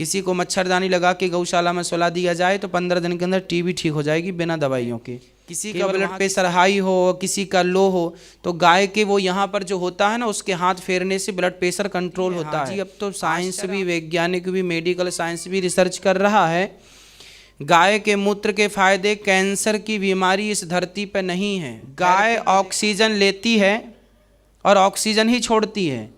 किसी को मच्छरदानी लगा के गौशाला में सुला दिया जाए तो 15 दिन के अंदर टीबी ठीक हो जाएगी बिना दवाइयों के। किसी का ब्लड प्रेशर हाई हो, किसी का लो हो, तो गाय के वो यहाँ पर जो होता है ना, उसके हाथ फेरने से ब्लड प्रेशर कंट्रोल होता है। जी, अब तो साइंस भी, वैज्ञानिक भी, मेडिकल साइंस भी रिसर्च कर रहा है। गाय के मूत्र के फायदे, कैंसर की बीमारी इस धरती पर नहीं है। गाय ऑक्सीजन लेती है और ऑक्सीजन ही छोड़ती है।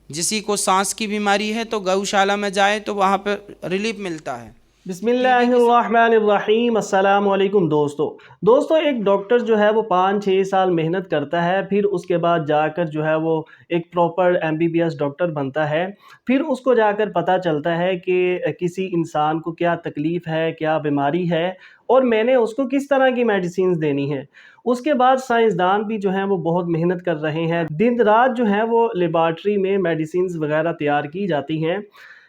किसी को सांस की बीमारी है तो गौशाला में जाए तो वहाँ पर रिलीफ मिलता है। बिस्मिल्लाहिर्रहमानिर्रहीम। अस्सलाम वालेकुम दोस्तों, एक डॉक्टर जो है वो 5-6 साल मेहनत करता है, फिर उसके बाद जाकर जो है वो एक प्रॉपर MBBS डॉक्टर बनता है। फिर उसको जाकर पता चलता है कि किसी इंसान को क्या तकलीफ़ है, क्या बीमारी है और मैंने उसको किस तरह की मेडिसिन देनी है। उसके बाद साइंसदान भी जो हैं वो बहुत मेहनत कर रहे हैं, दिन रात जो है वो लेबॉर्ट्री में मेडिसिन वगैरह तैयार की जाती हैं।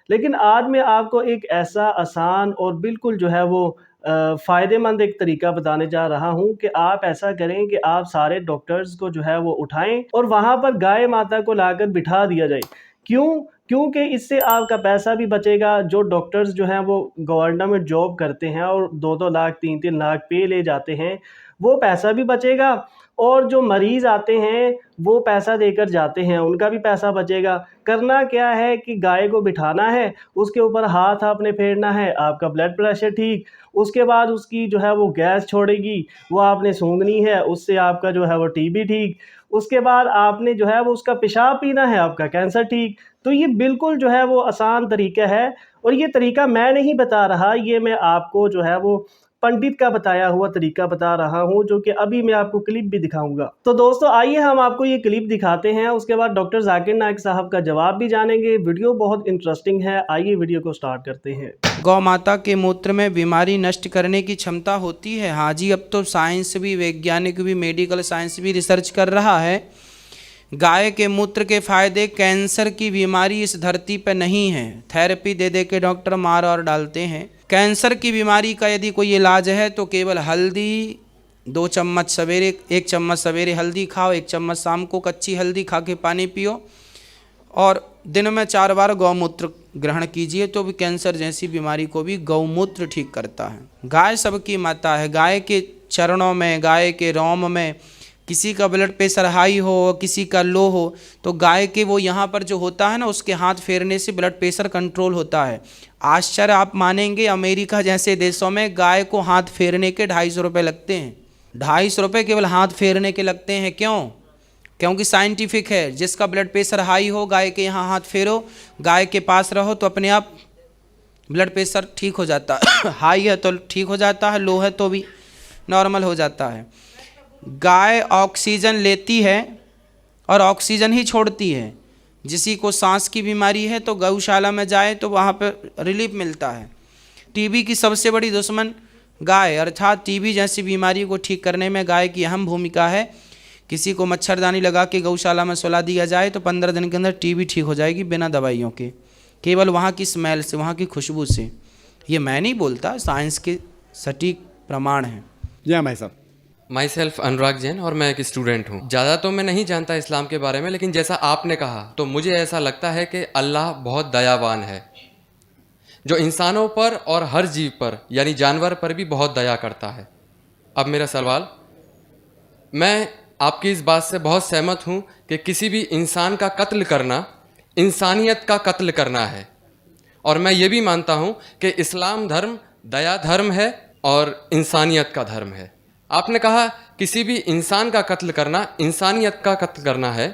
लेकिन आज मैं आपको एक ऐसा आसान और बिल्कुल जो है वो फ़ायदेमंद एक तरीका बताने जा रहा हूँ कि आप ऐसा करें कि आप सारे डॉक्टर्स को जो है वो उठाएं और वहाँ पर गाय माता को लाकर बिठा दिया जाए। क्योंकि इससे आपका पैसा भी बचेगा। जो डॉक्टर्स जो हैं वो गवर्नमेंट जॉब करते हैं और 2-2 लाख 3-3 लाख पे ले जाते हैं, वो पैसा भी बचेगा और जो मरीज़ आते हैं वो पैसा देकर जाते हैं, उनका भी पैसा बचेगा। करना क्या है कि गाय को बिठाना है, उसके ऊपर हाथ आपने फेरना है, आपका ब्लड प्रेशर ठीक, उसके बाद उसकी जो है वो गैस छोड़ेगी, वो आपने सूंघनी है, उससे आपका जो है वो टीबी ठीक, उसके बाद आपने जो है वो उसका पेशाब पीना है, आपका कैंसर ठीक। तो ये बिल्कुल जो है वो आसान तरीका है और ये तरीका मैं नहीं बता रहा, ये मैं आपको जो है वो पंडित का बताया हुआ तरीका बता रहा हूं, जो कि अभी मैं आपको क्लिप भी दिखाऊंगा। तो दोस्तों आइए हम आपको ये क्लिप दिखाते हैं, उसके बाद डॉक्टर जाकिर नाइक साहब का जवाब भी जानेंगे। वीडियो बहुत इंटरेस्टिंग है, आइए वीडियो को स्टार्ट करते हैं। गौ माता के मूत्र में बीमारी नष्ट करने की क्षमता होती है। हाँ जी, अब तो साइंस भी, वैज्ञानिक भी, मेडिकल साइंस भी रिसर्च कर रहा है। गाय के मूत्र के फायदे, कैंसर की बीमारी इस धरती पर नहीं है। थेरेपी दे दे के डॉक्टर मार और डालते हैं। कैंसर की बीमारी का यदि कोई इलाज है तो केवल हल्दी 2 चम्मच सवेरे, 1 चम्मच सवेरे हल्दी खाओ, 1 चम्मच शाम को कच्ची हल्दी खा के पानी पियो और दिन में 4 बार गौमूत्र ग्रहण कीजिए तो भी कैंसर जैसी बीमारी को भी गौमूत्र ठीक करता है। गाय सबकी माता है। गाय के चरणों में, गाय के रोम में किसी का ब्लड प्रेशर हाई हो, किसी का लो हो, तो गाय के वो यहाँ पर जो होता है ना, उसके हाथ फेरने से ब्लड प्रेशर कंट्रोल होता है। आश्चर्य आप मानेंगे, अमेरिका जैसे देशों में गाय को हाथ फेरने के 250 रुपये लगते हैं। 250 रुपये केवल हाथ फेरने के लगते हैं। क्यों? क्योंकि साइंटिफिक है। जिसका ब्लड प्रेशर हाई हो, गाय के यहाँ हाथ फेरो, गाय के पास रहो तो अपने आप ब्लड प्रेशर ठीक हो जाता है। हाई है तो ठीक हो जाता है, लो है तो भी नॉर्मल हो जाता है। गाय ऑक्सीजन लेती है और ऑक्सीजन ही छोड़ती है। किसी को सांस की बीमारी है तो गौशाला में जाए तो वहाँ पर रिलीफ मिलता है। टीबी की सबसे बड़ी दुश्मन गाय, अर्थात टीबी जैसी बीमारी को ठीक करने में गाय की अहम भूमिका है। किसी को मच्छरदानी लगा के गौशाला में सुला दिया जाए तो 15 दिन के अंदर टीबी ठीक हो जाएगी बिना दवाइयों के, केवल वहाँ की स्मेल से, वहाँ की खुशबू से। ये मैं नहीं बोलता, साइंस के सटीक प्रमाण हैं। जी भाई साहब। माई सेल्फ अनुराग जैन और मैं एक स्टूडेंट हूँ। ज़्यादा तो मैं नहीं जानता इस्लाम के बारे में, लेकिन जैसा आपने कहा तो मुझे ऐसा लगता है कि अल्लाह बहुत दयावान है, जो इंसानों पर और हर जीव पर यानी जानवर पर भी बहुत दया करता है। अब मेरा सवाल, मैं आपकी इस बात से बहुत सहमत हूँ कि किसी भी इंसान का कत्ल करना इंसानियत का कत्ल करना है, और मैं ये भी मानता हूँ कि इस्लाम धर्म दया धर्म है और इंसानियत का धर्म है। आपने कहा किसी भी इंसान का कत्ल करना इंसानियत का कत्ल करना है।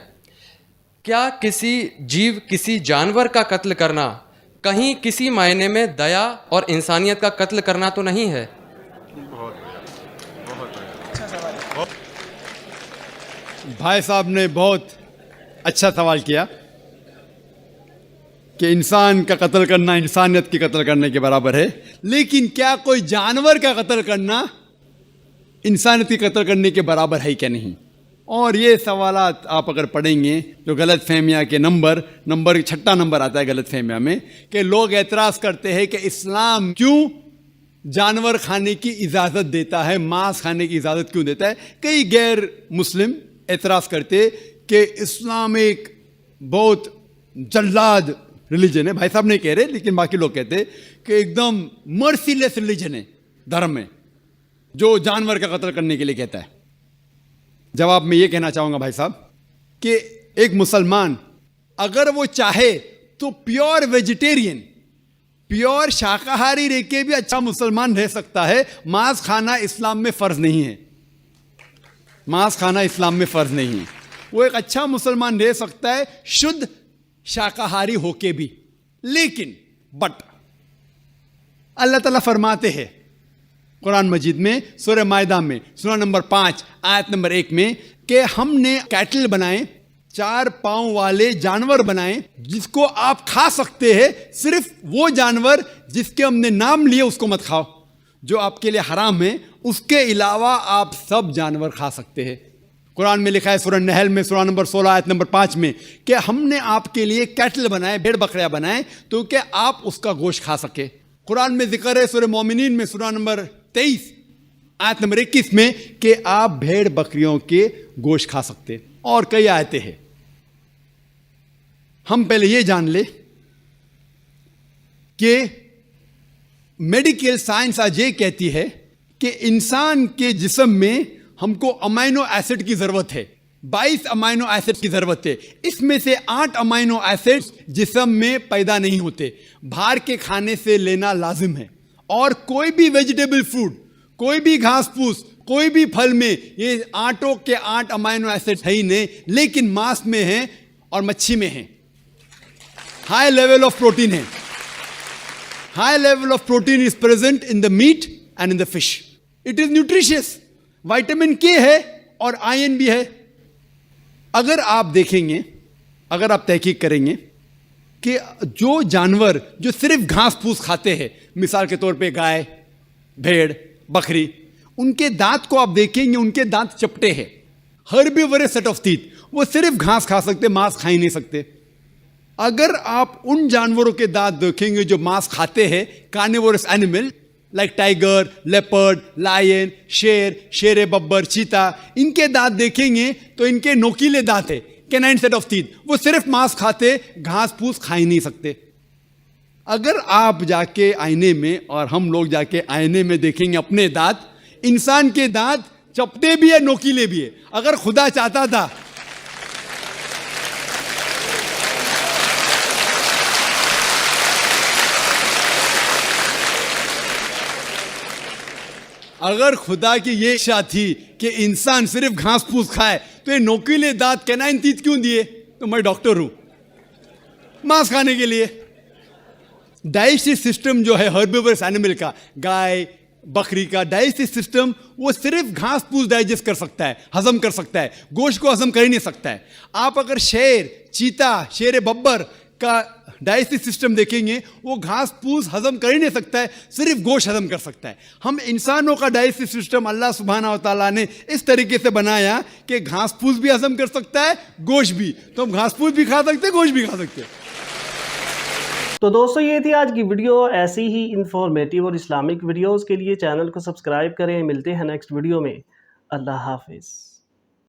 क्या किसी जीव, किसी जानवर का कत्ल करना कहीं किसी मायने में दया और इंसानियत का कत्ल करना तो नहीं है? भाई साहब ने बहुत अच्छा सवाल किया कि इंसान का कत्ल करना इंसानियत की कत्ल करने के बराबर है, लेकिन क्या कोई जानवर का कत्ल करना इंसानियत की कत्ल करने के बराबर है क्या नहीं? और ये सवालात आप अगर पढ़ेंगे तो गलत फहमिया के नंबर 6 नंबर आता है गलत फहमिया में, कि लोग एतराज़ करते हैं कि इस्लाम क्यों जानवर खाने की इजाज़त देता है, मांस खाने की इजाज़त क्यों देता है। कई गैर मुस्लिम एतराज़ करते कि इस्लाम एक बहुत जल्लाद रिलीजन है, भाई साहब नहीं कह रहे लेकिन बाकी लोग कहते हैं कि एकदम मर्सीलेस रिलीजन है, धर्म है जो जानवर का कत्ल करने के लिए कहता है। जवाब में ये कहना चाहूंगा भाई साहब कि एक मुसलमान अगर वो चाहे तो प्योर वेजिटेरियन, प्योर शाकाहारी रह के भी अच्छा मुसलमान रह सकता है। मांस खाना इस्लाम में फर्ज नहीं है, मांस खाना इस्लाम में फर्ज नहीं है। वो एक अच्छा मुसलमान रह सकता है शुद्ध शाकाहारी होके भी। लेकिन बट अल्लाह ताला फरमाते हैं कुरान मजीद में सूरह मायदा में सूरह नंबर 5 आयत नंबर 1 में कि हमने कैटल बनाए, 4 पांव वाले जानवर बनाए जिसको आप खा सकते हैं। सिर्फ वो जानवर जिसके हमने नाम लिए उसको मत खाओ, जो आपके लिए हराम है। उसके अलावा आप सब जानवर खा सकते हैं। कुरान में लिखा है सूरह नहल में सूरह नंबर 16 आयत नंबर 5 में कि हमने आपके लिए कैटल बनाए, भेड़ बकरियां बनाए तो कि आप उसका गोश्त खा सके। कुरान में जिक्र है सूरह मोमिनीन में सूरह नंबर 23 आयत नंबर 21 में कि आप भेड़ बकरियों के गोश्त खा सकते। और कई आयतें हैं। हम पहले ये जान ले कि मेडिकल साइंस आज ये कहती है कि इंसान के जिस्म में हमको अमाइनो एसिड की जरूरत है, 22 अमाइनो एसिड की जरूरत है। इसमें से 8 अमाइनो एसिड जिस्म में पैदा नहीं होते, बाहर के खाने से लेना लाजिम है। और कोई भी वेजिटेबल फूड, कोई भी घास फूस, कोई भी फल में ये 8 के 8 अमाइनो एसिड है ही नहीं, लेकिन मांस में है और मच्छी में है। हाई लेवल ऑफ प्रोटीन है, high level of protein is present in the meat and in the fish. It is nutritious, vitamin K है और आयरन भी है। अगर आप देखेंगे, अगर आप तहकीक करेंगे कि जो जानवर जो सिर्फ घास फूस खाते हैं, मिसाल के तौर पे गाय, भेड़, बकरी, उनके दांत को आप देखेंगे, उनके दांत चपटे हैं, हर्बीवोरस सेट ऑफ टीथ। वो सिर्फ घास खा सकते, मांस खा ही नहीं सकते। अगर आप उन जानवरों के दांत देखेंगे जो मांस खाते हैं, carnivorous animal like tiger, leopard, lion, शेर, शेर बब्बर, चीता, इनके दांत देखेंगे तो इनके नोकीले दांत है, कैनाइन सेट ऑफ टीथ। वो सिर्फ मांस खाते, घास फूस खा ही नहीं सकते। अगर आप जाके आईने में और हम लोग जाके आईने में देखेंगे अपने दांत, इंसान के दांत चपटे भी है, नोकीले भी है। अगर खुदा चाहता था अगर खुदा की ये इच्छा थी कि इंसान सिर्फ घास फूस खाए तो ये नोकीले दांत कैनाइन टीथ क्यों दिए? तो मैं डॉक्टर हूं, मांस खाने के लिए। डाइजेस्टिव सिस्टम जो है हर्बीवोरस एनिमल का, गाय बकरी का डाइजेस्टिव सिस्टम, वो सिर्फ घास फूस डाइजेस्ट कर सकता है, हजम कर सकता है, गोश्त को हजम कर ही नहीं सकता है। आप अगर शेर, चीता, शेर बब्बर का डाइजेस्टिव सिस्टम देखेंगे, वो घास फूस हजम कर ही नहीं सकता है, सिर्फ गोश्त हजम कर सकता है। हम इंसानों का डाइजेस्टिव सिस्टम अल्लाह सुब्हाना व तआला ने इस तरीके से बनाया कि घास फूस भी हजम कर सकता है, गोश्त भी। तो हम घास फूस भी खा सकते हैं, गोश्त भी खा सकते हैं। तो दोस्तों ये थी आज की वीडियो। ऐसी ही इंफॉर्मेटिव और इस्लामिक वीडियोस के लिए चैनल को सब्सक्राइब करें। मिलते हैं नेक्स्ट वीडियो में। अल्लाह हाफिज़।